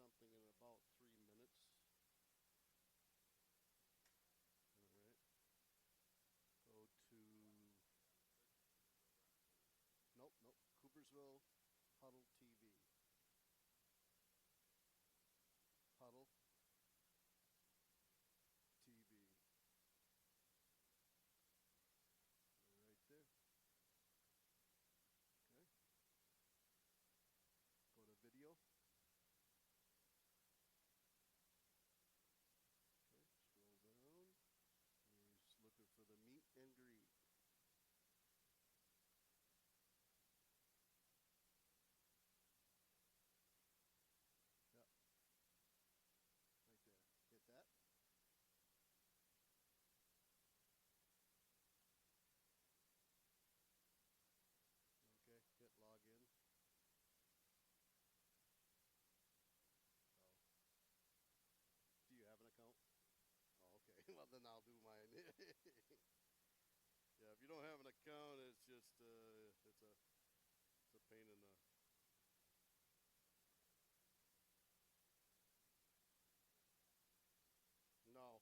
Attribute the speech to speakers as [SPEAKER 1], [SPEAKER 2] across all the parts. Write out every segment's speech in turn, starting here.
[SPEAKER 1] something in about 3 minutes. All right. Go to. Nope, nope. Coopersville Huddle TV. Huddle TV. Right there. Okay. Go to video. Okay. Scroll down. You're just looking for the meet and greet. Yep. Right there. Hit that. Okay. Hit login. Oh. Do you have an account? Oh, okay. Well, then I'll do mine. Yeah, if you don't have an account, it's just it's a pain in the. No.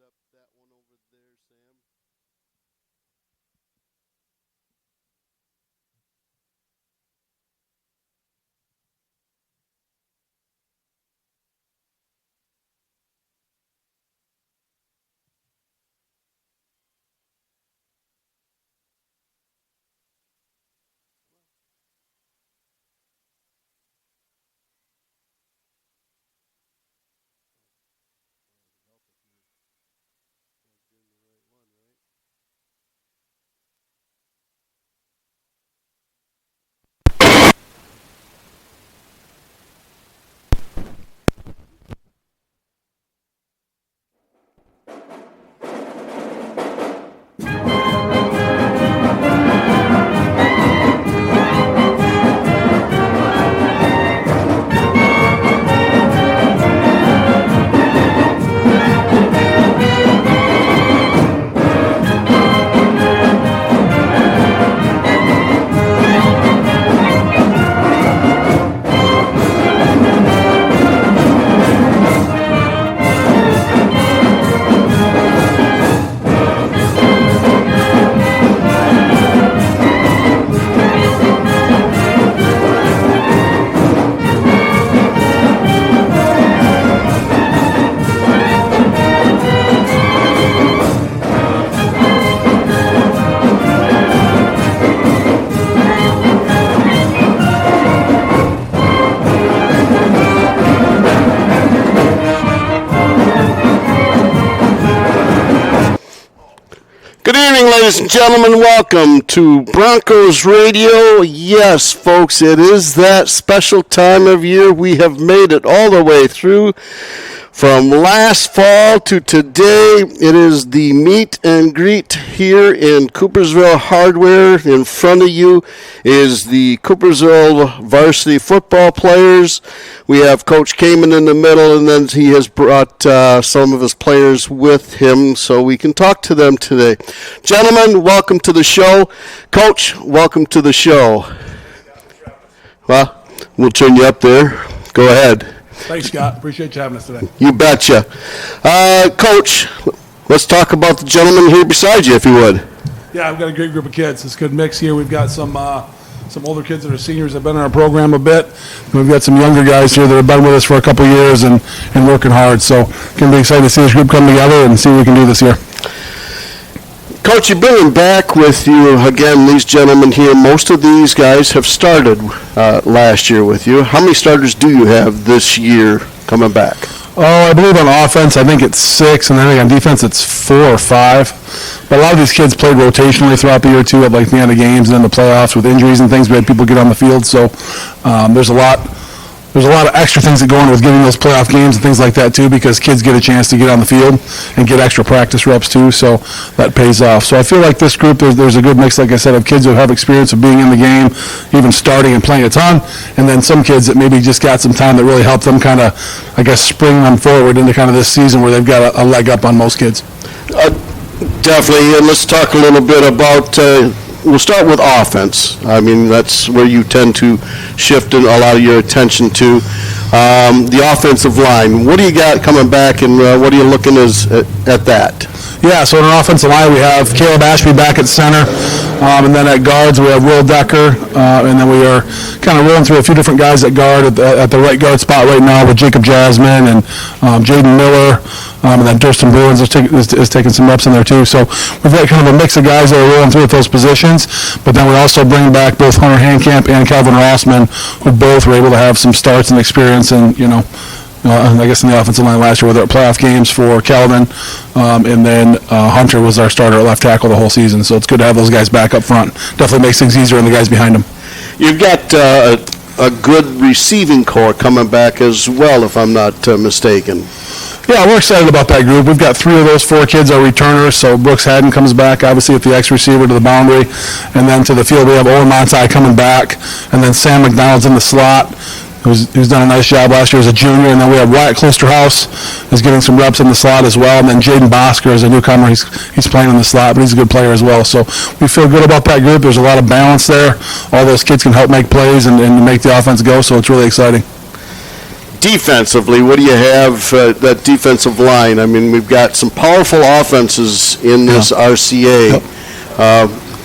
[SPEAKER 1] up that one over there, Sam. Help if you're plugged in the right one, right? Good evening, ladies and gentlemen. Welcome to Broncos Radio. Yes, folks, it is that special time of year. We have made it all the way through from last fall to today. It is the meet and greet here in Coopersville Hardware. In front of you is the Coopersville Varsity football players. We have Coach Kaman in the middle, and then he has brought some of his players with him so we can talk to them today. Gentlemen, welcome to the show. Coach, welcome to the show. Well, we'll turn you up there. Go ahead.
[SPEAKER 2] Thanks, Scott. Appreciate you having us today.
[SPEAKER 1] You betcha. Coach, let's talk about the gentleman here beside you, if you would.
[SPEAKER 2] Yeah, I've got a great group of kids. It's a good mix here. We've got some older kids that are seniors that have been in our program a bit. And we've got some younger guys here that have been with us for a couple of years and working hard. So going to be excited to see this group come together and see what we can do this year.
[SPEAKER 1] Coach, you bringing back with you, again, these gentlemen here. Most of these guys have started last year with you. How many starters do you have this year coming back?
[SPEAKER 2] Oh, I believe on offense, I think it's 6, and then I think on defense it's 4 or 5. But a lot of these kids played rotationally throughout the year, too, at like the end of games and then the playoffs with injuries and things. We had people get on the field, so there's a lot of extra things that go on with getting those playoff games and things like that, too, because kids get a chance to get on the field and get extra practice reps, too, so that pays off. So I feel like this group, there's a good mix, like I said, of kids who have experience of being in the game, even starting and playing a ton, and then some kids that maybe just got some time that really helped them kind of, I guess, spring them forward into kind of this season where they've got a leg up on most kids.
[SPEAKER 1] Definitely, and let's talk a little bit about we'll start with offense. I mean, that's where you tend to shift a lot of your attention to. The offensive line, what do you got coming back, and what are you looking at that?
[SPEAKER 2] Yeah, so in our offensive line, we have Caleb Ashby back at center, and then at guards, we have Will Decker, and then we are kind of rolling through a few different guys at guard at the right guard spot right now with Jacob Jasmine and Jaden Miller, and then Durston Bruins is taking some reps in there too. So we've got kind of a mix of guys that are rolling through with those positions, but then we also bring back both Hunter Handcamp and Calvin Rossman, who both were able to have some starts and experience and, I guess in the offensive line last year, whether at playoff games for Calvin, and then Hunter was our starter at left tackle the whole season. So it's good to have those guys back up front. Definitely makes things easier on the guys behind them.
[SPEAKER 1] You've got a good receiving core coming back as well, if I'm not mistaken.
[SPEAKER 2] Yeah, we're excited about that group. We've got 3 of those 4 kids are returners. So Brooks Haddon comes back, obviously, at the X receiver to the boundary. And then to the field, we have Owen Montai coming back. And then Sam McDonald's in the slot, who's done a nice job last year as a junior. And then we have Wyatt Klosterhouse is getting some reps in the slot as well. And then Jaden Bosker is a newcomer. He's playing in the slot, but he's a good player as well. So we feel good about that group. There's a lot of balance there. All those kids can help make plays and make the offense go, so it's really exciting.
[SPEAKER 1] defensively, what do you have, that defensive line? I mean, we've got some powerful offenses in this RCA.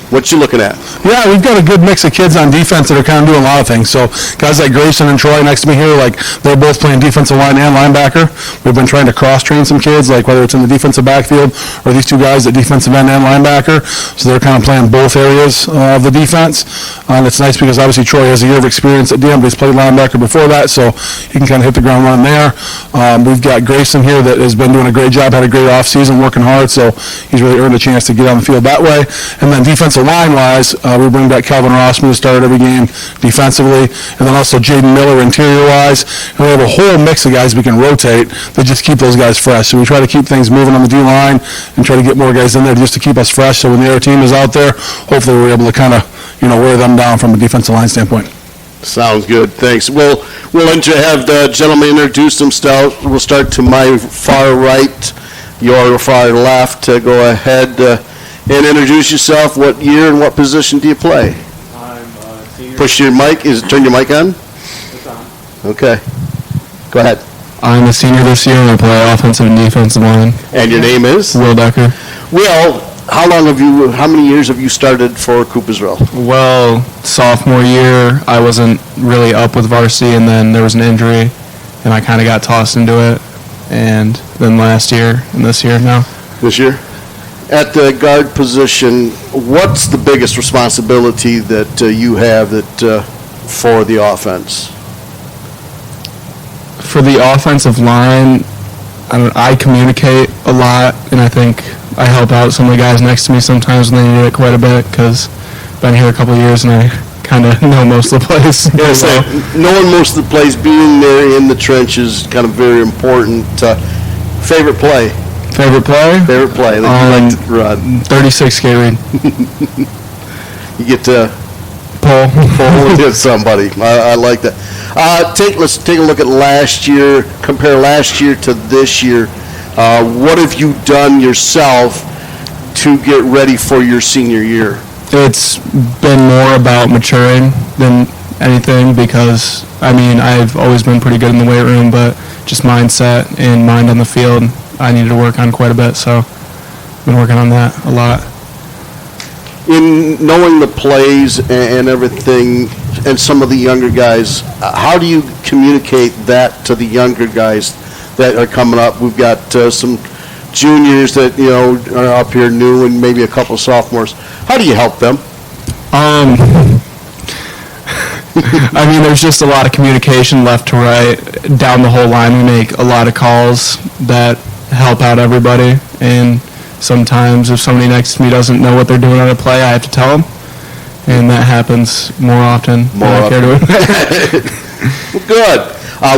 [SPEAKER 1] What you looking at?
[SPEAKER 2] Yeah, we've got a good mix of kids on defense that are kind of doing a lot of things. So guys like Grayson and Troy next to me here, like they're both playing defensive line and linebacker. We've been trying to cross-train some kids, like whether it's in the defensive backfield or these two guys at defensive end and linebacker. So they're kind of playing both areas of the defense. And it's nice because obviously Troy has a year of experience at DM, but he's played linebacker before that, so he can kind of hit the ground running there. We've got Grayson here that has been doing a great job, had a great offseason, working hard, so he's really earned a chance to get on the field that way. And then defensive line-wise, we bring back Calvin Rossman to start every game defensively, and then also Jaden Miller interior-wise. And we have a whole mix of guys we can rotate that just keep those guys fresh. So we try to keep things moving on the D-line and try to get more guys in there just to keep us fresh. So when the other team is out there, hopefully we're able to kind of, wear them down from a defensive line standpoint.
[SPEAKER 1] Sounds good. Thanks. We'll have the gentleman introduce themselves. We'll start to my far right, your far left. Go ahead and introduce yourself. What year and what position do you play?
[SPEAKER 3] I'm senior.
[SPEAKER 1] Push your mic. Turn your mic on?
[SPEAKER 3] It's on.
[SPEAKER 1] Okay. Go ahead.
[SPEAKER 3] I'm a senior this year and I play offensive and defensive line.
[SPEAKER 1] And your name is?
[SPEAKER 3] Will Decker.
[SPEAKER 1] Will, how many years have you started for Coopersville?
[SPEAKER 3] Well, sophomore year, I wasn't really up with varsity, and then there was an injury, and I kind of got tossed into it. And then last year and this year now.
[SPEAKER 1] This year? At the guard position, what's the biggest responsibility that you have for the offense?
[SPEAKER 3] For the offensive line, I communicate a lot, and I think I help out some of the guys next to me sometimes when they need it quite a bit, because I've been here a couple of years and I kind of know most of the place.
[SPEAKER 1] Yeah, so knowing most of the plays, being there in the trenches is kind of very important. Favorite play?
[SPEAKER 3] Favorite play?
[SPEAKER 1] Favorite play that you like to run?
[SPEAKER 3] 36K read.
[SPEAKER 1] You get to
[SPEAKER 3] Pull
[SPEAKER 1] and hit somebody. I like that. Let's take a look at last year. Compare last year to this year. What have you done yourself to get ready for your senior year?
[SPEAKER 3] It's been more about maturing than anything, because I've always been pretty good in the weight room, but just mindset and mind on the field I needed to work on quite a bit, so I've been working on that a lot.
[SPEAKER 1] In knowing the plays and everything, and some of the younger guys, how do you communicate that to the younger guys that are coming up? We've got some juniors that are up here new, and maybe a couple of sophomores. How do you help them?
[SPEAKER 3] There's just a lot of communication left to right down the whole line. We make a lot of calls that help out everybody, and sometimes if somebody next to me doesn't know what they're doing on a play, I have to tell them, and that happens more often than I care to admit.
[SPEAKER 1] Well, good.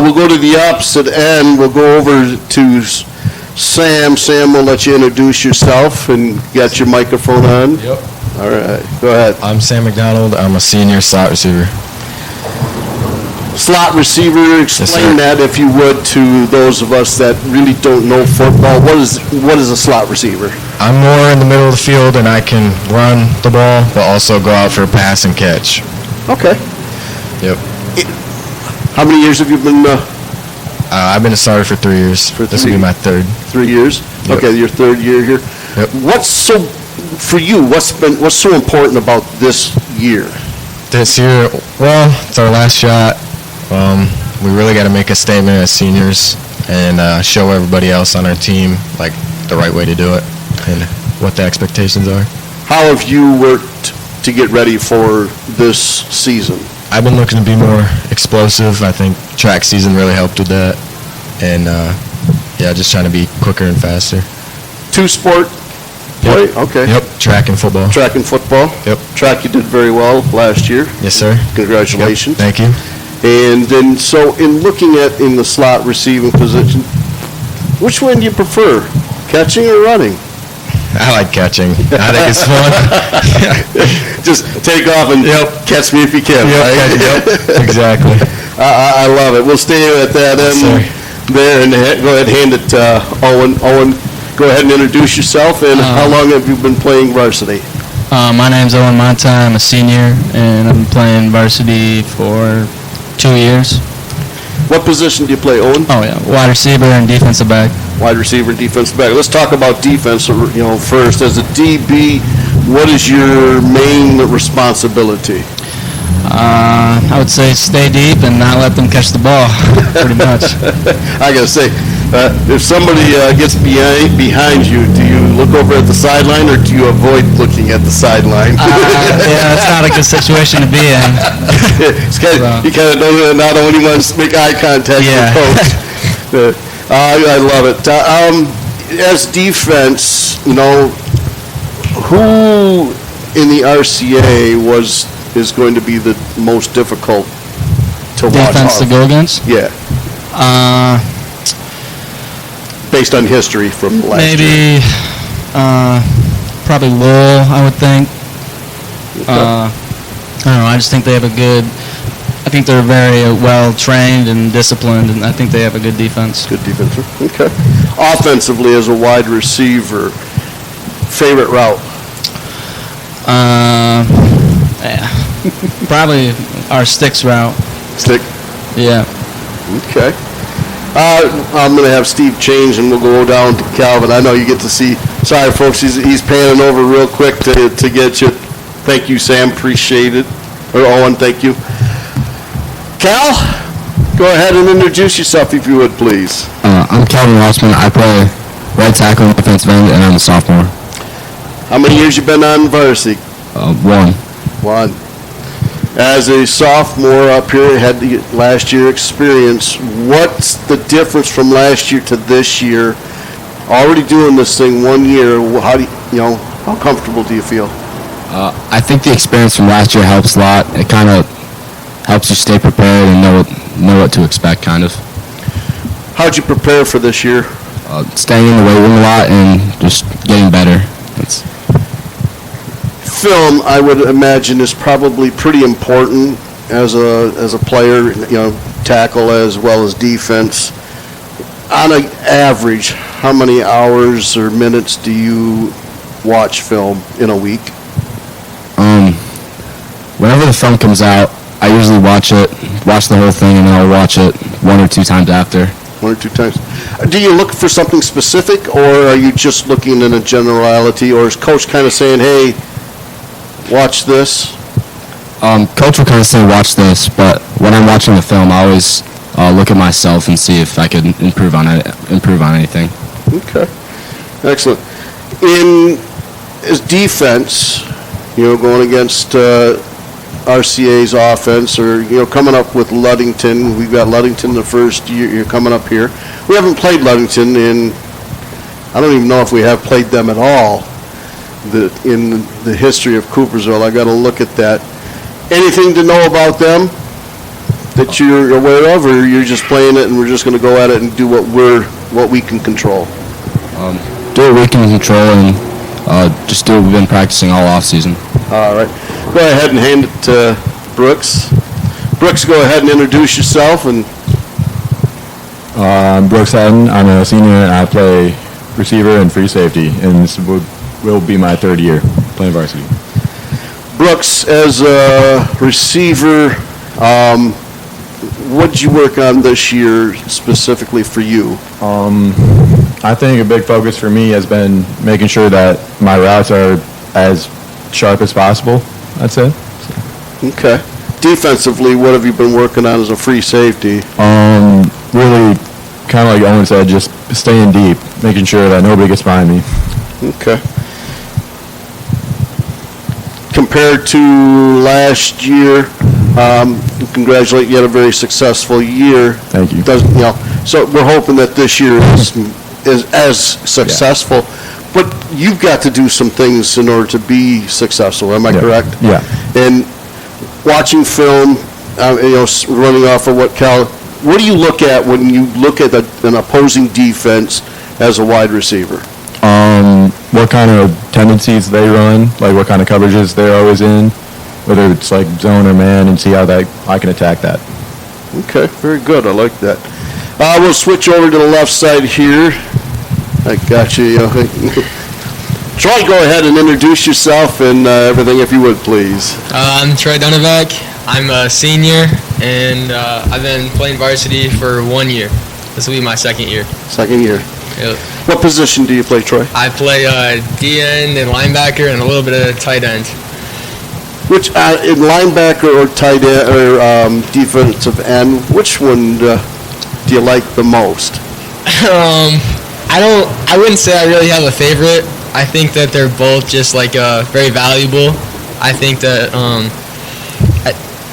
[SPEAKER 1] We'll go to the opposite end. We'll go over to Sam. Sam, we'll let you introduce yourself and get your microphone on.
[SPEAKER 4] Yep.
[SPEAKER 1] All right, go ahead.
[SPEAKER 4] I'm Sam McDonald. I'm a senior slot receiver.
[SPEAKER 1] Slot receiver, explain that, if you would, to those of us that really don't know football. What is a slot receiver?
[SPEAKER 4] I'm more in the middle of the field, and I can run the ball, but also go out for a pass and catch.
[SPEAKER 1] Okay.
[SPEAKER 4] Yep.
[SPEAKER 1] How many years have you been?
[SPEAKER 4] I've been a starter for 3 years. This will be my third.
[SPEAKER 1] 3 years.
[SPEAKER 4] Yep.
[SPEAKER 1] Okay, your third year here.
[SPEAKER 4] Yep.
[SPEAKER 1] What's so important about this year?
[SPEAKER 4] This year, well, it's our last shot. We really got to make a statement as seniors and show everybody else on our team the right way to do it and what the expectations are.
[SPEAKER 1] How have you worked to get ready for this season?
[SPEAKER 4] I've been looking to be more explosive. I think track season really helped with that, and just trying to be quicker and faster.
[SPEAKER 1] Two-sport play?
[SPEAKER 4] Yep.
[SPEAKER 1] Okay.
[SPEAKER 4] Yep, track and football.
[SPEAKER 1] Track and football?
[SPEAKER 4] Yep.
[SPEAKER 1] Track you did very well last year.
[SPEAKER 4] Yes, sir.
[SPEAKER 1] Congratulations.
[SPEAKER 4] Yep. Thank you.
[SPEAKER 1] And then, so in looking at in the slot receiving position, which one do you prefer, catching or running?
[SPEAKER 4] I like catching. I think it's fun.
[SPEAKER 1] Just take off and catch me if you can, right?
[SPEAKER 4] Yep, exactly.
[SPEAKER 1] I love it. We'll stay at that end there and go ahead and hand it to Owen. Owen, go ahead and introduce yourself, and how long have you been playing varsity?
[SPEAKER 5] My name's Owen Monta. I'm a senior, and I've been playing varsity for 2 years.
[SPEAKER 1] What position do you play, Owen?
[SPEAKER 5] Oh yeah, wide receiver and defensive back.
[SPEAKER 1] Wide receiver and defensive back. Let's talk about defense, first. As a DB, what is your main responsibility?
[SPEAKER 5] I would say stay deep and not let them catch the ball, pretty much.
[SPEAKER 1] I got to say, if somebody gets behind you, do you look over at the sideline or do you avoid looking at the sideline?
[SPEAKER 5] Yeah, that's not a good situation to be in.
[SPEAKER 1] You kind of don't not only want to make eye contact with the coach. I love it. As defense, who in the RCA is going to be the most difficult to watch?
[SPEAKER 5] Defense to go against?
[SPEAKER 1] Yeah. Based on history from last year.
[SPEAKER 5] Maybe probably Lowell, I would think.
[SPEAKER 1] Okay.
[SPEAKER 5] I don't know. I just think they have I think they're very well trained and disciplined, and I think they have a good defense.
[SPEAKER 1] Good defense. Okay. Offensively, as a wide receiver, favorite route?
[SPEAKER 5] Yeah. Probably our sticks route.
[SPEAKER 1] Stick?
[SPEAKER 5] Yeah.
[SPEAKER 1] Okay. I'm going to have Steve change, and we'll go down to Calvin. I know you get to see. Sorry, folks. He's panning over real quick to get you. Thank you, Sam. Appreciate it. Or Owen, thank you. Cal, go ahead and introduce yourself, if you would, please.
[SPEAKER 6] I'm Calvin Rossman. I play right tackle and defensive end, and I'm a sophomore.
[SPEAKER 1] How many years you been on varsity?
[SPEAKER 6] 1.
[SPEAKER 1] One. As a sophomore up here, had the last year experience. What's the difference from last year to this year? Already doing this thing 1 year. How comfortable do you feel?
[SPEAKER 6] I think the experience from last year helps a lot. It kind of helps you stay prepared and know what to expect, kind of.
[SPEAKER 1] How'd you prepare for this year?
[SPEAKER 6] Staying in the weight room a lot and just getting better.
[SPEAKER 1] Film, I would imagine, is probably pretty important as a player, tackle as well as defense. On an average, how many hours or minutes do you watch film in a week?
[SPEAKER 6] Whenever the film comes out, I usually watch the whole thing, and then I'll watch it 1 or 2 times after.
[SPEAKER 1] 1 or 2 times. Do you look for something specific, or are you just looking in a generality, or is Coach kind of saying, hey, watch this?
[SPEAKER 6] Coach will kind of say, watch this, but when I'm watching the film, I always look at myself and see if I can improve on anything.
[SPEAKER 1] Okay. Excellent. As defense, going against RCA's offense, or coming up with Ludington. We've got Ludington the first year. You're coming up here. We haven't played Ludington in. I don't even know if we have played them at all. In the history of Coopersville, I got to look at that. Anything to know about them that you're aware of, or you're just playing it and we're just going to go at it and do what we can control?
[SPEAKER 6] Do what we can control and just do what we've been practicing all off season.
[SPEAKER 1] All right. Go ahead and hand it to Brooks. Brooks, go ahead and introduce yourself. And
[SPEAKER 7] I'm Brooks Haddon. I'm a senior, and I play receiver and free safety, and this will be my 3rd year playing varsity.
[SPEAKER 1] Brooks, as a receiver, what did you work on this year specifically for you?
[SPEAKER 7] I think a big focus for me has been making sure that my routes are as sharp as possible, I'd say.
[SPEAKER 1] Okay. Defensively, what have you been working on as a free safety?
[SPEAKER 7] Really, kind of like Owen said, just staying deep, making sure that nobody gets behind me.
[SPEAKER 1] Okay. Compared to last year, congratulate you, had a very successful year.
[SPEAKER 7] Thank you.
[SPEAKER 1] So we're hoping that this year is as successful. But you've got to do some things in order to be successful. Am I correct?
[SPEAKER 7] Yeah.
[SPEAKER 1] And watching film, running off of what Cal, what do you look at when you look at an opposing defense as a wide receiver?
[SPEAKER 7] What kind of tendencies they run, like what kind of coverages they're always in, whether it's like zone or man, and see how I can attack that.
[SPEAKER 1] Okay, very good. I like that. We'll switch over to the left side here. I got you. Troy, go ahead and introduce yourself and everything, if you would, please.
[SPEAKER 8] I'm Troy Dunavac. I'm a senior, and I've been playing varsity for 1 year. This will be my second year.
[SPEAKER 1] Second year.
[SPEAKER 8] Yep.
[SPEAKER 1] What position do you play, Troy?
[SPEAKER 8] I play D end and linebacker and a little bit of tight end.
[SPEAKER 1] Which in linebacker or tight end or defensive end, which one do you like the most?
[SPEAKER 8] I wouldn't say I really have a favorite. I think that they're both just like very valuable. I think that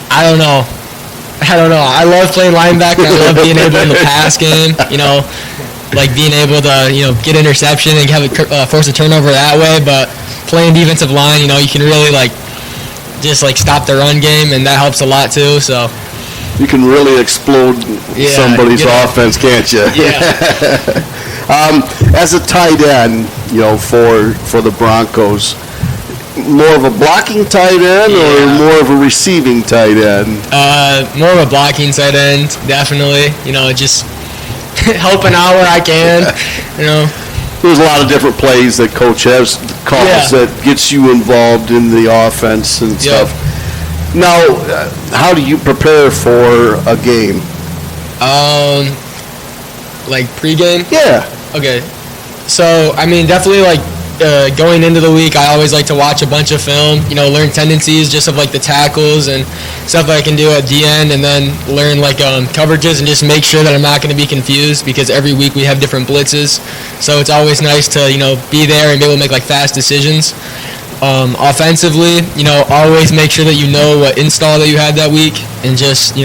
[SPEAKER 8] I don't know. I love playing linebacker. I love being able in the pass game. Like being able to get interception and have force a turnover that way. But playing defensive line, you can really just stop the run game, and that helps a lot too. So
[SPEAKER 1] you can really explode somebody's offense, can't you?
[SPEAKER 8] Yeah.
[SPEAKER 1] As a tight end, for the Broncos, more of a blocking tight end or more of a receiving tight end?
[SPEAKER 8] More of a blocking tight end, definitely. Just helping out where I can.
[SPEAKER 1] There's a lot of different plays that coach has calls that gets you involved in the offense and stuff. Now, how do you prepare for a game?
[SPEAKER 8] Like pregame?
[SPEAKER 1] Yeah.
[SPEAKER 8] Okay. So, definitely going into the week, I always like to watch a bunch of film, learn tendencies just of the tackles and stuff that I can do at the end, and then learn coverages and just make sure that I'm not going to be confused, because every week we have different blitzes. So it's always nice to, be there and be able to make fast decisions. Offensively, always make sure that you know what install that you had that week, and just,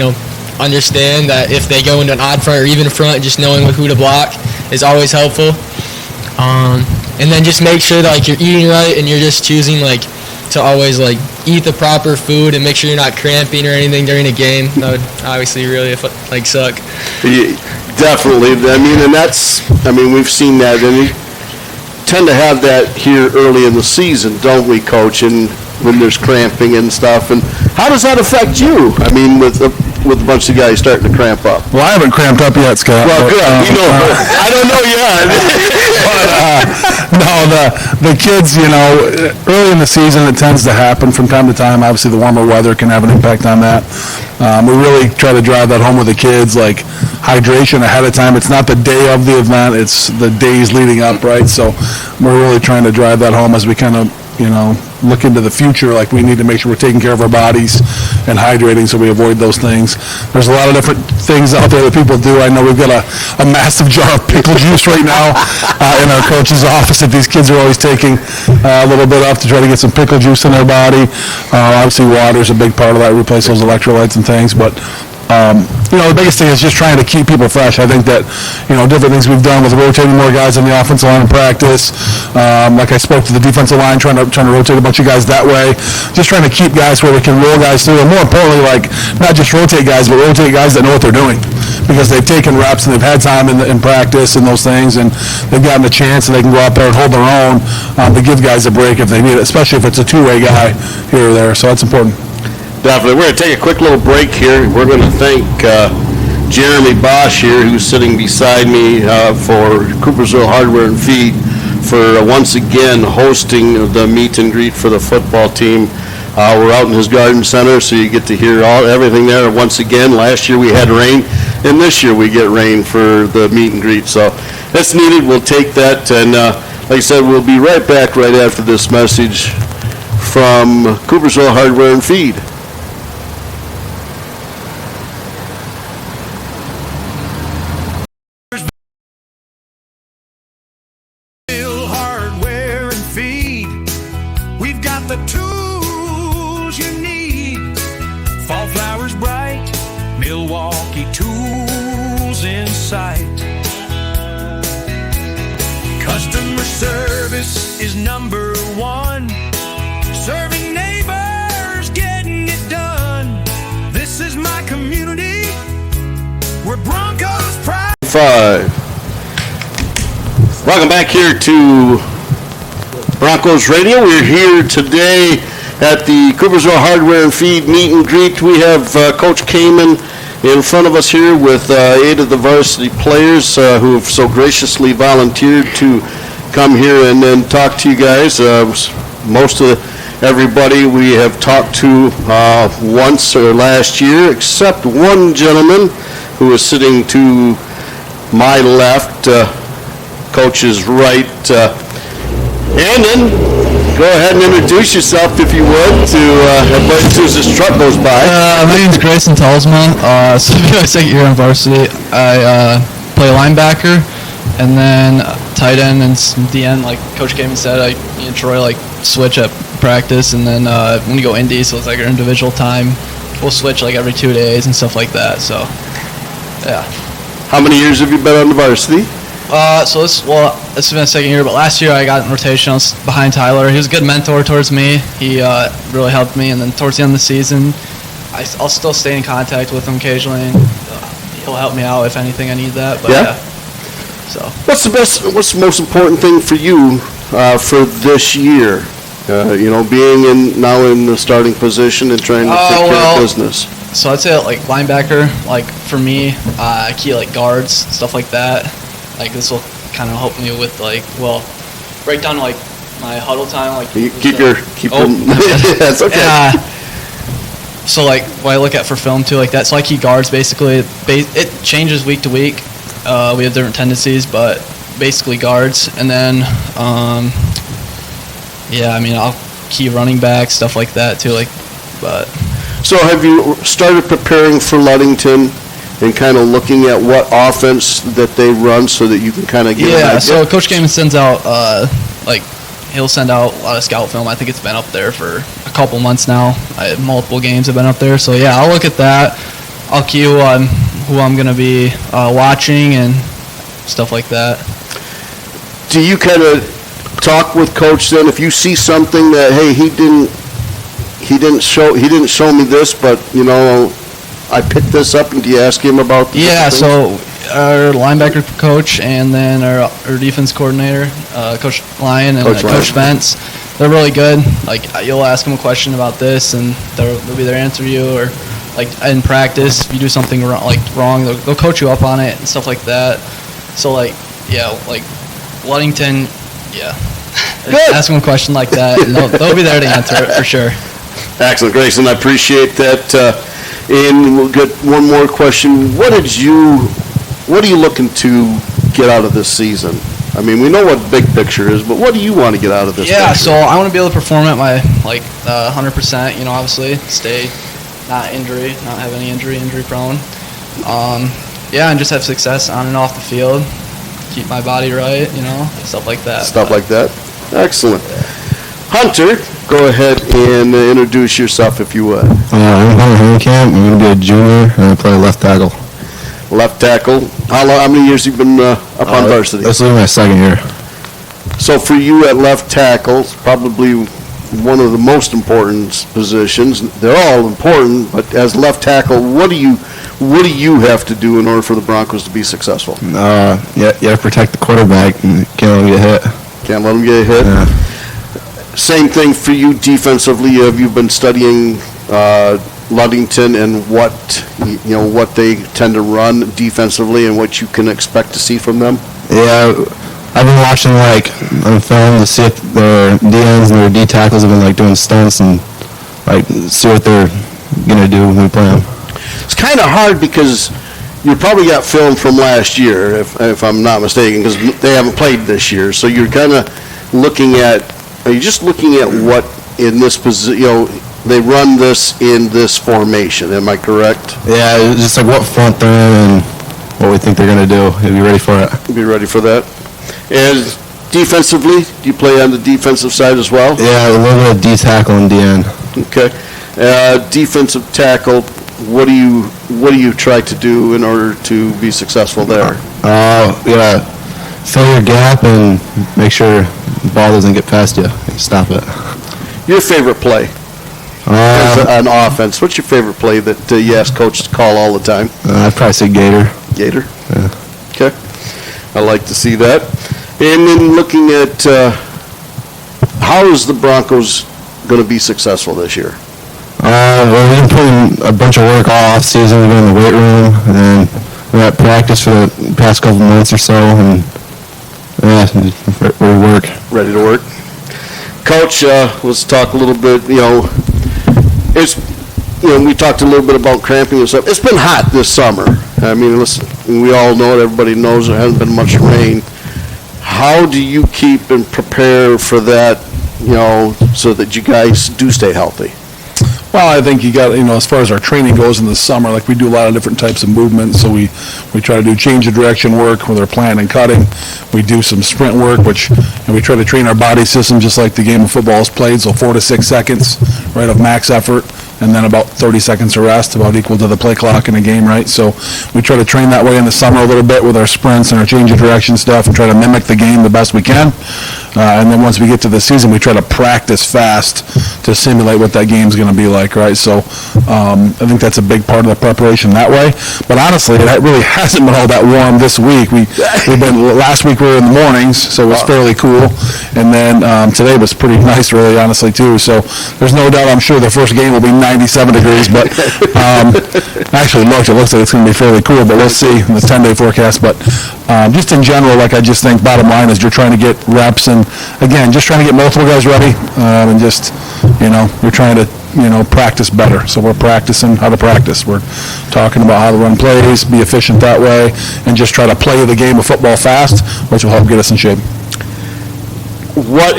[SPEAKER 8] understand that if they go into an odd front or even front, just knowing who to block is always helpful. And then just make sure that you're eating right and you're just choosing to always eat the proper food and make sure you're not cramping or anything during a game. That would obviously really suck.
[SPEAKER 1] Yeah, definitely. And we've seen that, and we tend to have that here early in the season, don't we, Coach? And when there's cramping and stuff. And how does that affect you? With a bunch of guys starting to cramp up.
[SPEAKER 2] Well, I haven't cramped up yet, Scott.
[SPEAKER 1] Well, good. I don't know yet.
[SPEAKER 2] But, no, the kids, early in the season it tends to happen from time to time. Obviously, the warmer weather can have an impact on that. We really try to drive that home with the kids, hydration ahead of time. It's not the day of the event, it's the days leading up, right? So we're really trying to drive that home as we kind of, look into the future. We need to make sure we're taking care of our bodies and hydrating so we avoid those things. There's a lot of different things out there that people do. I know we've got a massive jar of pickle juice right now in our coach's office that these kids are always taking a little bit of to try to get some pickle juice in their body. Obviously, water is a big part of that, replace those electrolytes and things, but the biggest thing is just trying to keep people fresh. I think that, different things we've done with rotating more guys on the offensive line in practice. I spoke to the defensive line, trying to rotate a bunch of guys that way. Just trying to keep guys where we can roll guys through, and more importantly, not just rotate guys, but rotate guys that know what they're doing, because they've taken reps and they've had time in practice and those things, and they've gotten a chance and they can go out there and hold their own to give guys a break if they need it, especially if it's a two-way guy here or there. So that's important.
[SPEAKER 1] Definitely. We're going to take a quick little break here. We're going to thank Jeremy Bosch here, who's sitting beside me for Coopersville Hardware and Feed, for once again hosting the meet and greet for the football team. We're out in his garden center, so you get to hear everything there. Once again, last year we had rain, and this year we get rain for the meet and greet. So that's needed. We'll take that, and like I said, we'll be right back right after this message from Coopersville Hardware and Feed.
[SPEAKER 9] Customer service is number one. Serving neighbors, getting it done. This is my community. We're Broncos pride.
[SPEAKER 1] 5. Welcome back here to Broncos Radio. We're here today at the Coopersville Hardware and Feed meet and greet. We have Coach Kaman in front of us here with 8 of the varsity players who have so graciously volunteered to come here and talk to you guys. Most of everybody we have talked to once or last year, except one gentleman who is sitting to my left, Coach's right. Andon, go ahead and introduce yourself, if you would, to everybody as soon as this truck goes by.
[SPEAKER 10] My name's Grayson Telsman. So my second year in varsity. I play linebacker, and then tight end and some DN. Like Coach Kaman said, me and Troy like switch at practice, and then when you go indie, so it's like our individual time. We'll switch like every 2 days and stuff like that. So, yeah.
[SPEAKER 1] How many years have you been on the varsity?
[SPEAKER 10] So this has been a second year, but last year I got in rotation. I was behind Tyler. He was a good mentor towards me. He really helped me, and then towards the end of the season, I'll still stay in contact with him occasionally, and he'll help me out if anything I need that. But yeah. So
[SPEAKER 1] what's the most important thing for you for this year? Being now in the starting position and trying to take care of business.
[SPEAKER 10] So I'd say like linebacker, like for me, key like guards, stuff like that. Like this will kind of help me with break down like my huddle time. Like
[SPEAKER 1] keep them. That's okay.
[SPEAKER 10] So like what I look at for film too, like that. So like key guards basically. It changes week to week. We have different tendencies, but basically guards, and then I'll key running back, stuff like that too.
[SPEAKER 1] So have you started preparing for Ludington and kind of looking at what offense that they run so that you can kind of get an idea?
[SPEAKER 10] So Coach Kaman sends out, he'll send out a lot of scout film. I think it's been up there for a couple months now. Multiple games have been up there. So, yeah, I'll look at that. I'll key who I'm going to be watching and stuff like that.
[SPEAKER 1] Do you kind of talk with Coach then if you see something that, hey, he didn't show me this, but, I picked this up, and do you ask him about the
[SPEAKER 10] so our linebacker coach and then our defense coordinator, Coach Lyon and Coach Spence, they're really good. Like, you'll ask them a question about this, and they'll be there to answer you, or, like, in practice, if you do something wrong, they'll coach you up on it and stuff like that. So, Ludington, ask them a question like that, and they'll be there to answer it for sure.
[SPEAKER 1] Excellent, Grayson. I appreciate that. And we'll get one more question. What are you looking to get out of this season? I mean, we know what big picture is, but what do you want to get out of this picture?
[SPEAKER 10] So I want to be able to perform at my 100%. Obviously, stay not have any injury prone. And just have success on and off the field. Keep my body right, stuff like that.
[SPEAKER 1] Excellent. Hunter, go ahead and introduce yourself if you would.
[SPEAKER 6] I'm Hunter Hankamp. I'm going to be a junior, and I play left tackle.
[SPEAKER 1] Left tackle. How many years have you been up on varsity?
[SPEAKER 6] This will be my second year.
[SPEAKER 1] So for you at left tackle, it's probably one of the most important positions. They're all important, but as left tackle, what do you have to do in order for the Broncos to be successful?
[SPEAKER 6] You have to protect the quarterback and can't let him get hit.
[SPEAKER 1] Can't let him get hit?
[SPEAKER 6] Yeah.
[SPEAKER 1] Same thing for you defensively. Have you been studying Ludington and what they tend to run defensively and what you can expect to see from them?
[SPEAKER 6] Yeah, I've been watching on film to see if their DNs and their D tackles have been doing stunts and see what they're gonna do when we play them.
[SPEAKER 1] It's kind of hard because you probably got film from last year, if I'm not mistaken, because they haven't played this year. So you're kind of looking at. Are you just looking at what in this position, they run this in this formation, am I correct?
[SPEAKER 6] Yeah, just what front they're in and what we think they're going to do. You'll be ready for it.
[SPEAKER 1] Be ready for that. And defensively, do you play on the defensive side as well?
[SPEAKER 6] Yeah, a little bit of D tackle and DN.
[SPEAKER 1] Okay. Defensive tackle, what do you try to do in order to be successful there?
[SPEAKER 6] Fill your gap and make sure the ball doesn't get past you. Stop it.
[SPEAKER 1] Your favorite play on offense? What's your favorite play that you ask coach to call all the time?
[SPEAKER 6] I'd probably say Gator.
[SPEAKER 1] Gator?
[SPEAKER 6] Yeah.
[SPEAKER 1] Okay. I like to see that. And then looking at how is the Broncos going to be successful this year?
[SPEAKER 6] We've been putting a bunch of work all off season. We've been in the weight room, and then we're at practice for the past couple months or so, and we work.
[SPEAKER 1] Ready to work. Coach, let's talk a little bit, we talked a little bit about cramping and stuff. It's been hot this summer. I mean, listen, we all know it. Everybody knows there hasn't been much rain. How do you keep and prepare for that, so that you guys do stay healthy?
[SPEAKER 2] Well, I think you got, as far as our training goes in the summer, like we do a lot of different types of movements. So we try to do change of direction work with our planting and cutting. We do some sprint work, and we try to train our body system just like the game of football is played. So 4 to 6 seconds, right, of max effort, and then about 30 seconds of rest, about equal to the play clock in a game, right? So we try to train that way in the summer a little bit with our sprints and our change of direction stuff and try to mimic the game the best we can. And then once we get to the season, we try to practice fast to simulate what that game's going to be like, right? So I think that's a big part of the preparation that way. But honestly, it really hasn't been all that warm this week. Last week we were in the mornings, so it was fairly cool. And then today was pretty nice, really, honestly, too. So there's no doubt, I'm sure the first game will be 97 degrees. But actually, it looks like it's going to be fairly cool. But we'll see in the 10-day forecast. But just in general, like I just think bottom line is you're trying to get reps and, again, just trying to get multiple guys ready and just, you're trying to, practice better. So we're practicing how to practice. We're talking about how to run plays, be efficient that way, and just try to play the game of football fast, which will help get us in shape.
[SPEAKER 1] What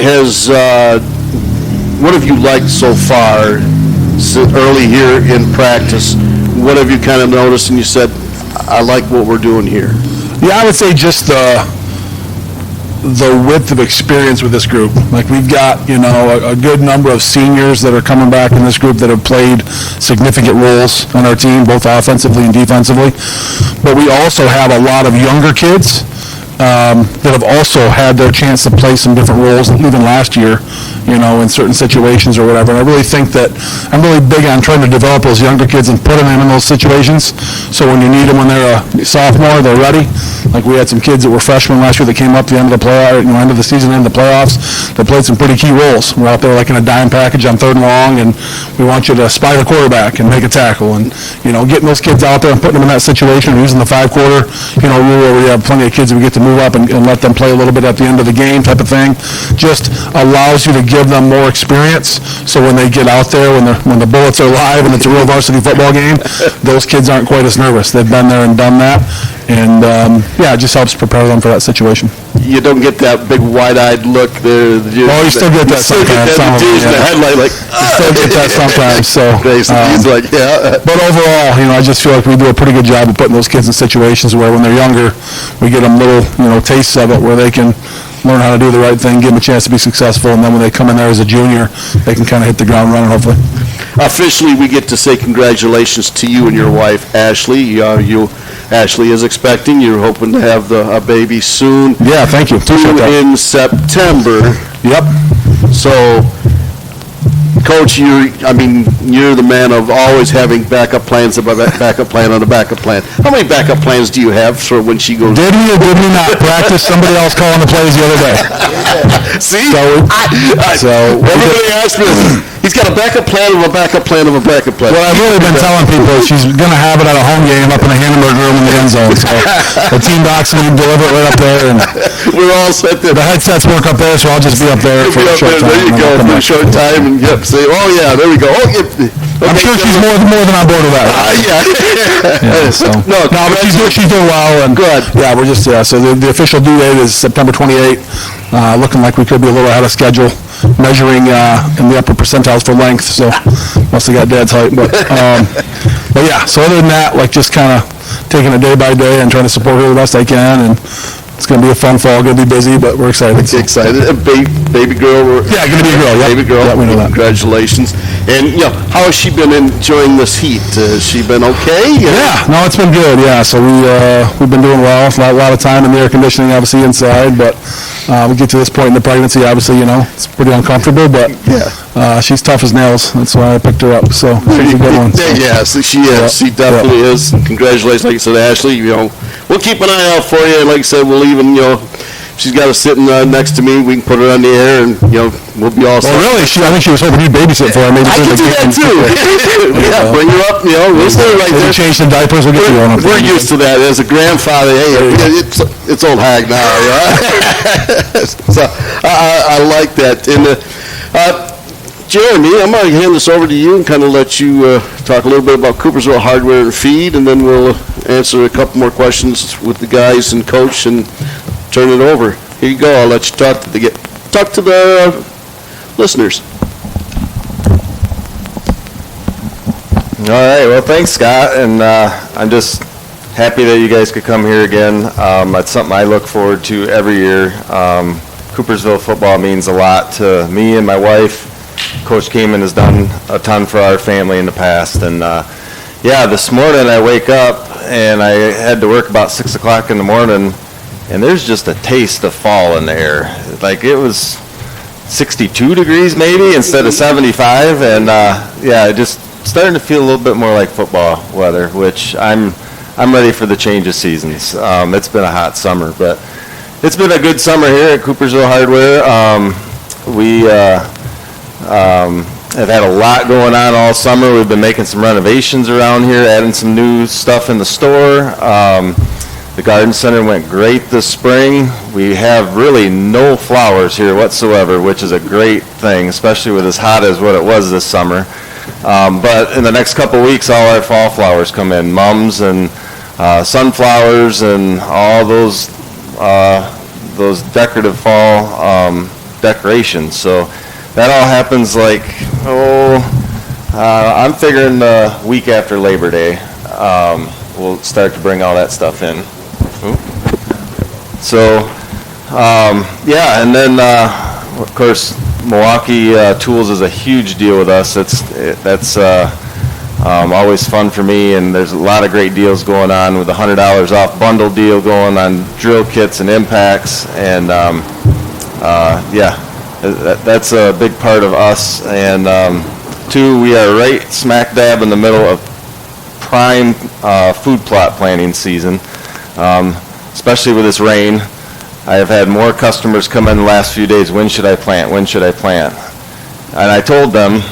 [SPEAKER 1] have you liked so far early here in practice? What have you kind of noticed and you said, I like what we're doing here?
[SPEAKER 2] Yeah, I would say just the width of experience with this group. Like we've got, a good number of seniors that are coming back in this group that have played significant roles on our team, both offensively and defensively. But we also have a lot of younger kids that have also had their chance to play some different roles, even last year, in certain situations or whatever. And I really think that I'm really big on trying to develop those younger kids and put them in those situations. So when you need them when they're a sophomore, they're ready. Like we had some kids that were freshmen last year that came up at the end of the end of the season, end of the playoffs, that played some pretty key roles. We're out there like in a dime package on 3rd and long, and we want you to spy the quarterback and make a tackle. And, getting those kids out there and putting them in that situation, using the 5-quarter, rule where we have plenty of kids that we get to move up and let them play a little bit at the end of the game type of thing, just allows you to give them more experience. So when they get out there, when the bullets are live and it's a real varsity football game, those kids aren't quite as nervous. They've been there and done that. And, it just helps prepare them for that situation.
[SPEAKER 1] You don't get that big wide-eyed look there.
[SPEAKER 2] You still get that sometimes.
[SPEAKER 1] You still get
[SPEAKER 2] that sometimes. So,
[SPEAKER 1] he's like, yeah.
[SPEAKER 2] But overall, I just feel like we do a pretty good job of putting those kids in situations where when they're younger, we get them little, tastes of it where they can learn how to do the right thing, give them a chance to be successful, and then when they come in there as a junior, they can kind of hit the ground running, hopefully.
[SPEAKER 1] Officially, we get to say congratulations to you and your wife, Ashley. Ashley is expecting. You're hoping to have a baby soon.
[SPEAKER 2] Yeah, thank you. Appreciate that.
[SPEAKER 1] In September.
[SPEAKER 2] Yep.
[SPEAKER 1] So, Coach, you're the man of always having backup plans of a backup plan on a backup plan. How many backup plans do you have for when she goes?
[SPEAKER 2] Did we or did we not practice somebody else calling the plays the other day?
[SPEAKER 1] See?
[SPEAKER 2] So
[SPEAKER 1] everybody asks me, he's got a backup plan of a backup plan of a backup plan.
[SPEAKER 2] What I've really been telling people is she's going to have it at a home game up in the Hindenburg room in the end zone. So the team doc's going to deliver it right up there. And
[SPEAKER 1] we're all set there.
[SPEAKER 2] The headsets work up there, so I'll just be up there for a short time.
[SPEAKER 1] There you go, for a short time. And say, oh, yeah, there we go. Oh, yeah.
[SPEAKER 2] I'm sure she's more than on board with that. But she's doing well. And
[SPEAKER 1] good.
[SPEAKER 2] Yeah, we're just, so the official due date is September 28th. Looking like we could be a little ahead of schedule, measuring in the upper percentiles for length, so must have got Dad's height. But yeah, so other than that, like just kind of taking it day by day and trying to support her the best I can, and it's going to be a fun fall, going to be busy, but we're excited.
[SPEAKER 1] Excited. Baby girl.
[SPEAKER 2] Yeah, going to be a girl. Yep.
[SPEAKER 1] Baby girl.
[SPEAKER 2] Yeah, we know that.
[SPEAKER 1] Congratulations. And, how has she been enjoying this heat? Has she been okay?
[SPEAKER 2] Yeah, no, it's been good, yeah. So we've been doing well. A lot of time in the air conditioning, obviously, inside, but we get to this point in the pregnancy, obviously, it's pretty uncomfortable, but she's tough as nails. That's why I picked her up, so she's a good one. So.
[SPEAKER 1] Yes, she is. She definitely is. And congratulations, like I said, Ashley. We'll keep an eye out for you, and like I said, we'll even, she's got to sit next to me. We can put her on the air, and we'll be all set.
[SPEAKER 2] Well, really, I think she was hoping you'd babysit for her. Maybe
[SPEAKER 1] I can do that too. Yeah, bring her up. We'll stay right there.
[SPEAKER 2] Change some diapers. We'll get you on.
[SPEAKER 1] We're used to that as a grandfather. Hey, it's old hag now. Yeah. So I like that. And Jeremy, I'm going to hand this over to you and kind of let you talk a little bit about Coopersville Hardware and Feed, and then we'll answer a couple more questions with the guys and coach and turn it over. Here you go. I'll let you talk to the listeners.
[SPEAKER 11] All right. Well, thanks, Scott, and I'm just happy that you guys could come here again. That's something I look forward to every year. Coopersville football means a lot to me and my wife. Coach Kaman has done a ton for our family in the past, and this morning I wake up and I had to work about 6 o'clock in the morning, and there's just a taste of fall in the air. Like it was 62 degrees maybe instead of 75, and just starting to feel a little bit more like football weather, which I'm ready for the change of seasons. It's been a hot summer, but it's been a good summer here at Coopersville Hardware. We have had a lot going on all summer. We've been making some renovations around here, adding some new stuff in the store. The garden center went great this spring. We have really no flowers here whatsoever, which is a great thing, especially with as hot as what it was this summer. But in the next couple weeks, all our fall flowers come in, mums and sunflowers and all those decorative fall decorations. So that all happens I'm figuring the week after Labor Day, we'll start to bring all that stuff in. So, and then, of course, Milwaukee Tools is a huge deal with us. That's always fun for me, and there's a lot of great deals going on with the $100 off bundle deal going on drill kits and impacts, and that's a big part of us. And two, we are right smack dab in the middle of prime food plot planting season, especially with this rain. I have had more customers come in the last few days. When should I plant? When should I plant? And I told them,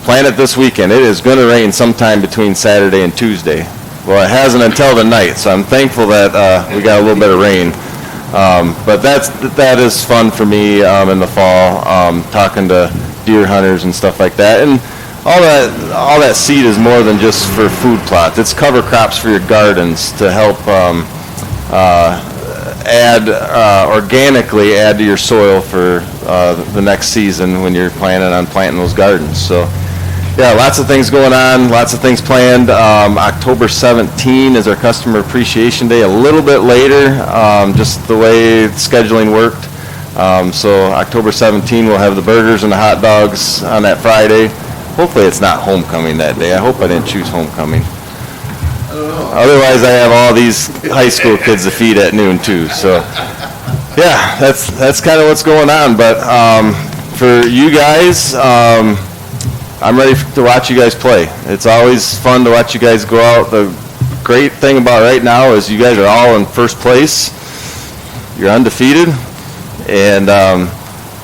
[SPEAKER 11] plant it this weekend. It is going to rain sometime between Saturday and Tuesday. Well, it hasn't until the night, so I'm thankful that we got a little bit of rain. But that is fun for me in the fall, talking to deer hunters and stuff like that. And all that seed is more than just for food plots. It's cover crops for your gardens to help organically add to your soil for the next season when you're planning on planting those gardens. So, lots of things going on, lots of things planned. October 17 is our Customer Appreciation Day, a little bit later, just the way scheduling worked. So October 17 we'll have the burgers and the hot dogs on that Friday. Hopefully it's not homecoming that day. I hope I didn't choose homecoming. Otherwise, I have all these high school kids to feed at noon too. So, that's kind of what's going on. But for you guys, I'm ready to watch you guys play. It's always fun to watch you guys go out. The great thing about right now is you guys are all in first place. You're undefeated, and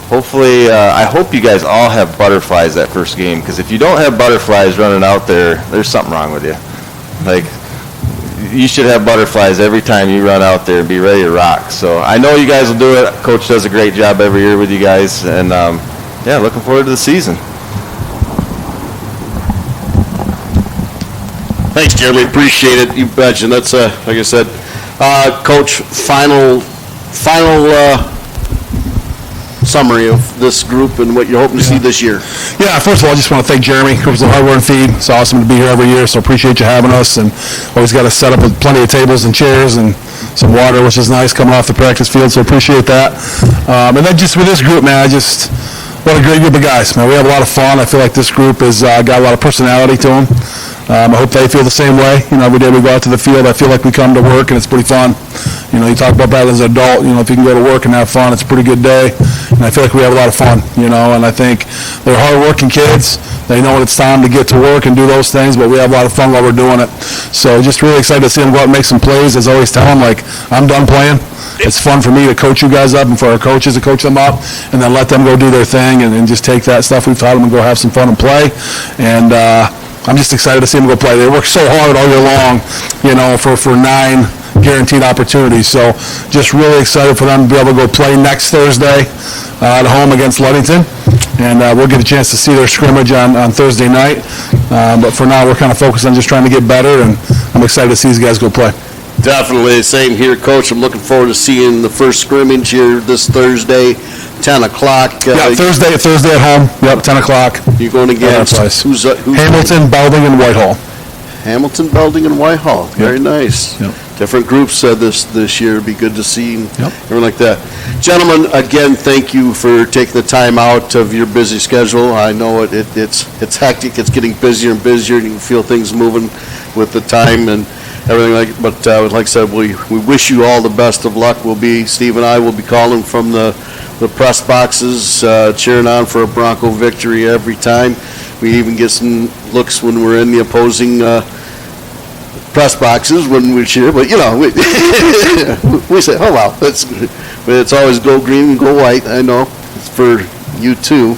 [SPEAKER 11] hopefully, I hope you guys all have butterflies that first game. Because if you don't have butterflies running out there, there's something wrong with you. You should have butterflies every time you run out there and be ready to rock. So I know you guys will do it. Coach does a great job every year with you guys, and looking forward to the season.
[SPEAKER 1] Thanks, Jeremy. Appreciate it. You betcha. And that's like I said, Coach. Final summary of this group and what you're hoping to see this year.
[SPEAKER 2] Yeah, first of all, I just want to thank Jeremy, Coopersville Hardware and Feed. It's awesome to be here every year, so appreciate you having us. And always got us set up with plenty of tables and chairs and some water, which is nice coming off the practice field, so appreciate that. And then just with this group, man, what a great group of guys, man. We have a lot of fun. I feel like this group has got a lot of personality to them. I hope they feel the same way. Every day we go out to the field, I feel like we come to work and it's pretty fun. You talk about that as an adult, if you can go to work and have fun, it's a pretty good day. And I feel like we have a lot of fun, and I think they're hard-working kids. They know when it's time to get to work and do those things, but we have a lot of fun while we're doing it. So just really excited to see them go out and make some plays. As I always tell them, I'm done playing. It's fun for me to coach you guys up and for our coaches to coach them up, and then let them go do their thing and just take that stuff we've taught them and go have some fun and play. And I'm just excited to see them go play. They work so hard all year long, for 9 guaranteed opportunities. So just really excited for them to be able to go play next Thursday at home against Ludington. and we'll get a chance to see their scrimmage on Thursday night. But for now, we're kind of focused on just trying to get better, and I'm excited to see these guys go play.
[SPEAKER 1] Definitely. Same here, Coach. I'm looking forward to seeing the first scrimmage here this Thursday, 10 o'clock.
[SPEAKER 2] Yeah, Thursday at home. Yep, 10 o'clock.
[SPEAKER 1] You're going against
[SPEAKER 2] who's Hamilton, Belding, and Whitehall.
[SPEAKER 1] Hamilton, Belding, and Whitehall. Very nice.
[SPEAKER 2] Yep.
[SPEAKER 1] Different groups this year. It'd be good to see and
[SPEAKER 2] Yep.
[SPEAKER 1] everything like that. Gentlemen, again, thank you for taking the time out of your busy schedule. I know it's hectic. It's getting busier and busier, and you can feel things moving with the time and everything but like I said, we wish you all the best of luck. Steve and I will be calling from the press boxes, cheering on for a Bronco victory every time. We even get some looks when we're in the opposing press boxes when we cheer, but we say, oh wow, it's always go green and go white. I know it's for you too.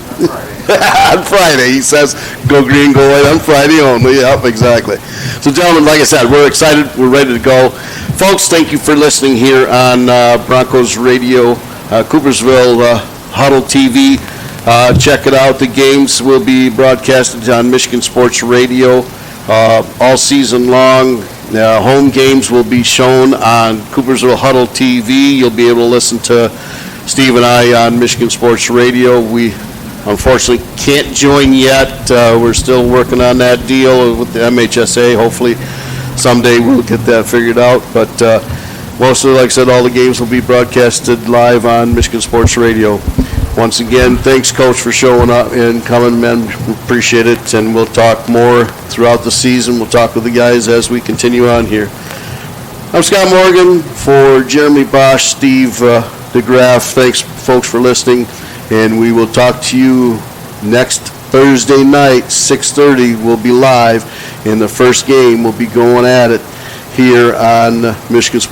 [SPEAKER 1] On Friday, he says, go green, go white on Friday only. Yep, exactly. So, gentlemen, like I said, we're excited. We're ready to go. Folks, thank you for listening here on Broncos Radio, Coopersville Huddle TV. Check it out. The games will be broadcasted on Michigan Sports Radio all season long. Home games will be shown on Coopersville Huddle TV. You'll be able to listen to Steve and I on Michigan Sports Radio. We unfortunately can't join yet. We're still working on that deal with the MHSA. Hopefully someday we'll get that figured out. But mostly, like I said, all the games will be broadcasted live on Michigan Sports Radio. Once again, thanks, Coach, for showing up and coming, man. Appreciate it, and we'll talk more throughout the season. We'll talk with the guys as we continue on here. I'm Scott Morgan for Jeremy Bosch, Steve DeGraff. Thanks, folks, for listening, and we will talk to you next Thursday night, 6:30. We'll be live, and the first game will be going at it here on Michigan Sports.